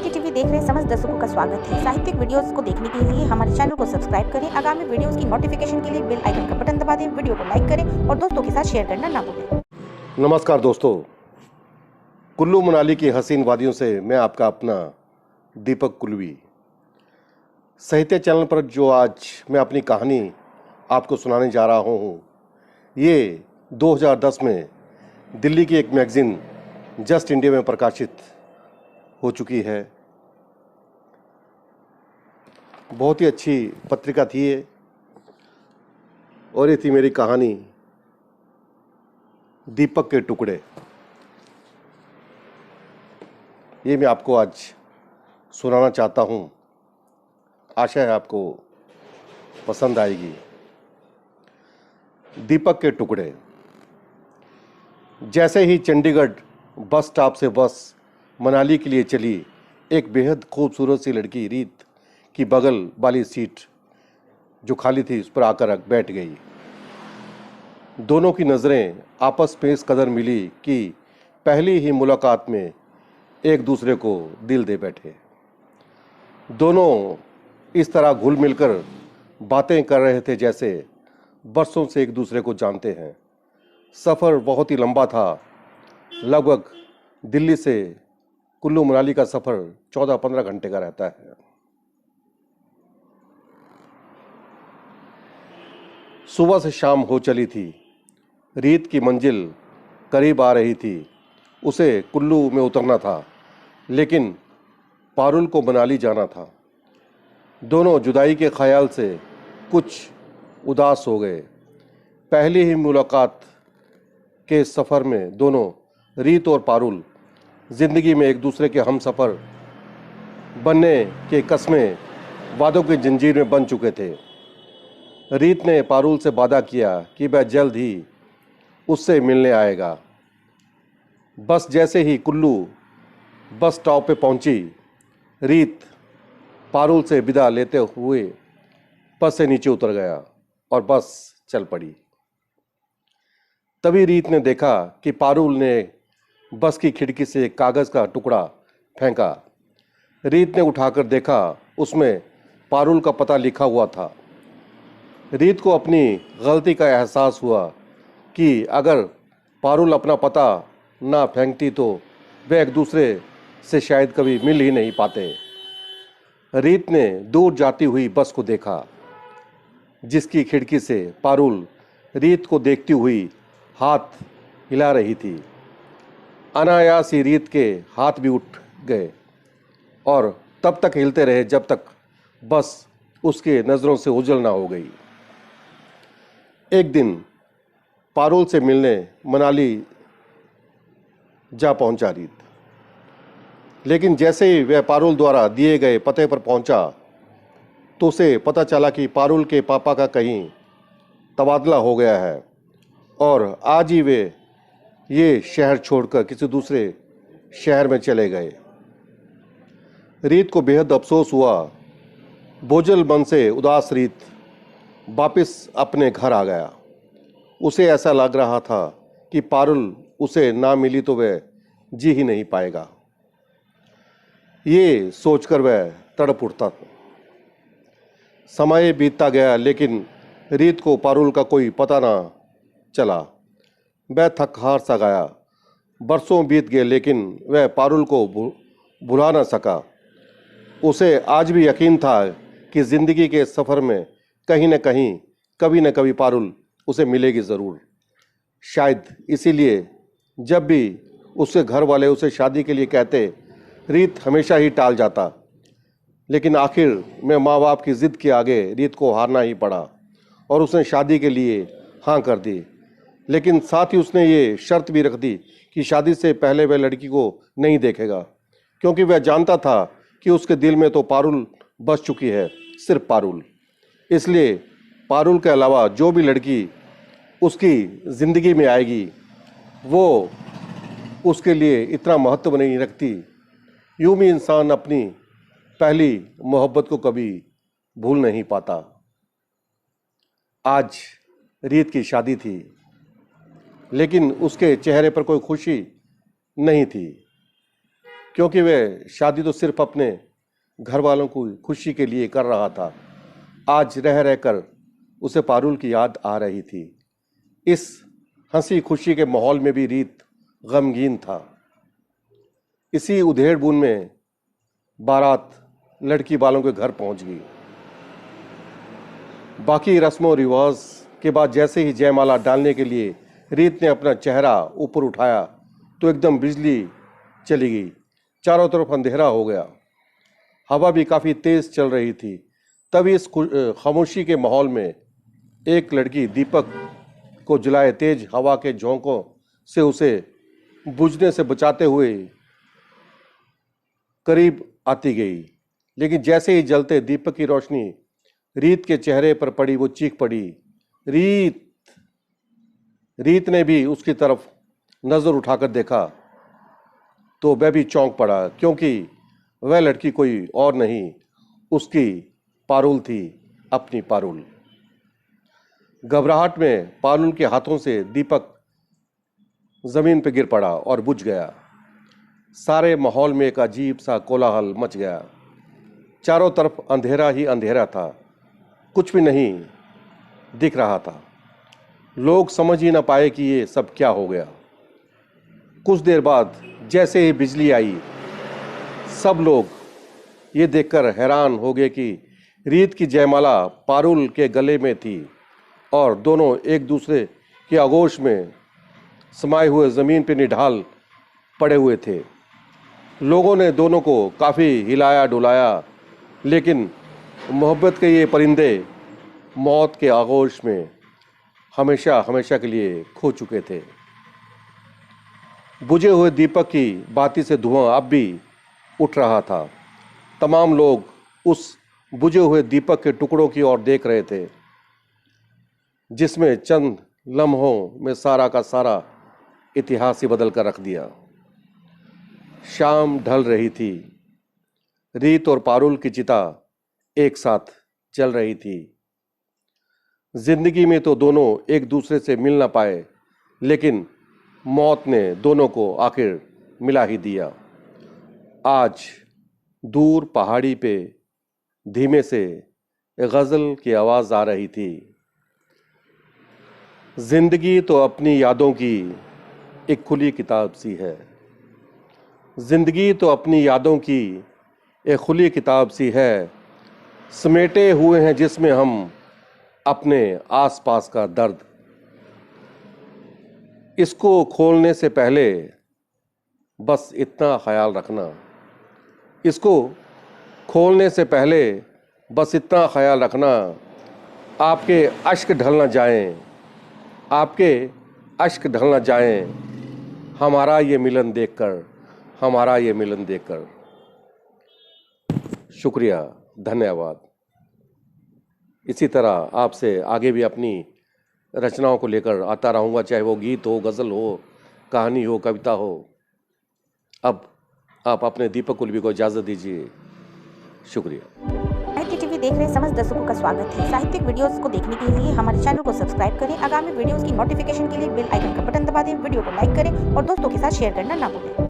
के टीवी देख रहे समस्त दर्शकों का स्वागत है। साहित्यिक वीडियोस को देखने के लिए हमारे चैनल को सब्सक्राइब करें। आगामी वीडियोस की नोटिफिकेशन के लिए बेल आइकन का बटन दबा दें। वीडियो को लाइक करें और दोस्तों के साथ शेयर करना ना भूलें। नमस्कार दोस्तों, कुल्लू मनाली की हसीन वादियों से मैं आपका अपना दीपक कुलवी। साहित्य चैनल पर जो आज मैं अपनी कहानी आपको सुनाने जा रहा हूँ, ये 2010 में दिल्ली की एक मैगज़ीन जस्ट इंडिया में प्रकाशित हो चुकी है। बहुत ही अच्छी पत्रिका थी ये, और ये थी मेरी कहानी दीपक के टुकड़े। ये मैं आपको आज सुनाना चाहता हूँ। आशा है आपको पसंद आएगी। दीपक के टुकड़े। जैसे ही चंडीगढ़ बस स्टॉप से बस मनाली के लिए चली, एक बेहद खूबसूरत सी लड़की रीत की बगल वाली सीट जो खाली थी उस पर आकर बैठ गई। दोनों की नज़रें आपस में इस कदर मिली कि पहली ही मुलाकात में एक दूसरे को दिल दे बैठे। दोनों इस तरह घुल मिलकर बातें कर रहे थे जैसे बरसों से एक दूसरे को जानते हैं। सफ़र बहुत ही लंबा था। लगभग दिल्ली से कुल्लू मनाली का सफ़र 14-15 घंटे का रहता है। सुबह से शाम हो चली थी। रीत की मंजिल करीब आ रही थी। उसे कुल्लू में उतरना था, लेकिन पारुल को मनाली जाना था। दोनों जुदाई के ख्याल से कुछ उदास हो गए। पहली ही मुलाकात के सफ़र में दोनों, रीत और पारुल, ज़िंदगी में एक दूसरे के हमसफ़र बनने के कस्में वादों की जंजीर में बन चुके थे। रीत ने पारुल से वादा किया कि वह जल्द ही उससे मिलने आएगा। बस जैसे ही कुल्लू बस स्टॉप पे पहुंची, रीत पारुल से विदा लेते हुए बस से नीचे उतर गया और बस चल पड़ी। तभी रीत ने देखा कि पारुल ने बस की खिड़की से एक कागज़ का टुकड़ा फेंका। रीत ने उठाकर देखा, उसमें पारुल का पता लिखा हुआ था। रीत को अपनी गलती का एहसास हुआ कि अगर पारुल अपना पता ना फेंकती तो वे एक दूसरे से शायद कभी मिल ही नहीं पाते। रीत ने दूर जाती हुई बस को देखा, जिसकी खिड़की से पारुल रीत को देखती हुई हाथ हिला रही थी। अनायास ही रीत के हाथ भी उठ गए और तब तक हिलते रहे जब तक बस उसके नज़रों से ओझल ना हो गई। एक दिन पारुल से मिलने मनाली जा पहुंचा रीत, लेकिन जैसे ही वह पारुल द्वारा दिए गए पते पर पहुंचा तो उसे पता चला कि पारुल के पापा का कहीं तबादला हो गया है और आज ही वे ये शहर छोड़कर किसी दूसरे शहर में चले गए। रीत को बेहद अफसोस हुआ। बोझल मन से उदास रीत वापस अपने घर आ गया। उसे ऐसा लग रहा था कि पारुल उसे ना मिली तो वह जी ही नहीं पाएगा। ये सोचकर वह तड़प उठता था। समय बीतता गया, लेकिन रीत को पारुल का कोई पता ना चला। वह थक हार सा गया। बरसों बीत गए, लेकिन वह पारुल को भुला ना सका। उसे आज भी यकीन था कि ज़िंदगी के सफ़र में कहीं न कहीं, कभी न कभी पारुल उसे मिलेगी ज़रूर। शायद इसीलिए जब भी उसके घर वाले उसे शादी के लिए कहते, रीत हमेशा ही टाल जाता। लेकिन आखिर में माँ बाप की ज़िद के आगे रीत को हारना ही पड़ा और उसने शादी के लिए हाँ कर दी। लेकिन साथ ही उसने ये शर्त भी रख दी कि शादी से पहले वह लड़की को नहीं देखेगा, क्योंकि वह जानता था कि उसके दिल में तो पारुल बस चुकी है, सिर्फ पारुल। इसलिए पारुल के अलावा जो भी लड़की उसकी ज़िंदगी में आएगी वो उसके लिए इतना महत्व नहीं रखती। यूं भी इंसान अपनी पहली मोहब्बत को कभी भूल नहीं पाता। आज रीत की शादी थी, लेकिन उसके चेहरे पर कोई खुशी नहीं थी, क्योंकि वह शादी तो सिर्फ अपने घर वालों को खुशी के लिए कर रहा था। आज रह रहकर उसे पारुल की याद आ रही थी। इस हंसी खुशी के माहौल में भी रीत गमगीन था। इसी उधेड़-बुन में बारात लड़की वालों के घर पहुंच गई। बाकी रस्मों रिवाज के बाद जैसे ही जयमाला डालने के लिए रीत ने अपना चेहरा ऊपर उठाया तो एकदम बिजली चली गई। चारों तरफ अंधेरा हो गया। हवा भी काफ़ी तेज चल रही थी। तभी इस खामोशी के माहौल में एक लड़की दीपक को जलाए तेज हवा के झोंकों से उसे बुझने से बचाते हुए करीब आती गई। लेकिन जैसे ही जलते दीपक की रोशनी रीत के चेहरे पर पड़ी, वो चीख पड़ी, रीत। रीत ने भी उसकी तरफ नजर उठाकर देखा तो वह भी चौंक पड़ा, क्योंकि वह लड़की कोई और नहीं, उसकी पारुल थी, अपनी पारुल। घबराहट में पारुल के हाथों से दीपक जमीन पर गिर पड़ा और बुझ गया। सारे माहौल में एक अजीब सा कोलाहल मच गया। चारों तरफ अंधेरा ही अंधेरा था, कुछ भी नहीं दिख रहा था। लोग समझ ही ना पाए कि ये सब क्या हो गया। कुछ देर बाद जैसे ही बिजली आई, सब लोग ये देखकर हैरान हो गए कि रीत की जयमाला पारुल के गले में थी और दोनों एक दूसरे के आगोश में समाये हुए ज़मीन पर निढाल पड़े हुए थे। लोगों ने दोनों को काफ़ी हिलाया डुलाया, लेकिन मोहब्बत के ये परिंदे मौत के आगोश में हमेशा हमेशा के लिए खो चुके थे। बुझे हुए दीपक की बाती से धुआं अब भी उठ रहा था। तमाम लोग उस बुझे हुए दीपक के टुकड़ों की ओर देख रहे थे, जिसमें चंद लम्हों में सारा का सारा इतिहास ही बदल कर रख दिया। शाम ढल रही थी। रीत और पारुल की चिता एक साथ जल रही थी। जिंदगी में तो दोनों एक दूसरे से मिल ना पाए, लेकिन मौत ने दोनों को आखिर मिला ही दिया। आज दूर पहाड़ी पे धीमे से गज़ल की आवाज़ आ रही थी। जिंदगी तो अपनी यादों की एक खुली किताब सी है। जिंदगी तो अपनी यादों की एक खुली किताब सी है, समेटे हुए हैं जिसमें हम अपने आसपास का दर्द। इसको खोलने से पहले बस इतना ख्याल रखना, इसको खोलने से पहले बस इतना ख्याल रखना, आपके अश्क ढल ना जाएं, आपके अश्क ढल ना जाएं, हमारा ये मिलन देखकर, हमारा ये मिलन देखकर। शुक्रिया, धन्यवाद। इसी तरह आपसे आगे भी अपनी रचनाओं को लेकर आता रहूँगा, चाहे वो गीत हो, गज़ल हो, कहानी हो, कविता हो। अब आप अपने दीपक कुलबी को इजाज़त दीजिए। शुक्रिया। साहित्य टीवी देख रहे समस्त दर्शकों का स्वागत है। साहित्यिक वीडियोस को देखने के लिए हमारे चैनल को सब्सक्राइब करें। आगामी वीडियोस की नोटिफिकेशन के लिए बेल आइकन का बटन दबा दें। वीडियो को लाइक करें और दोस्तों के साथ शेयर करना ना भूलें।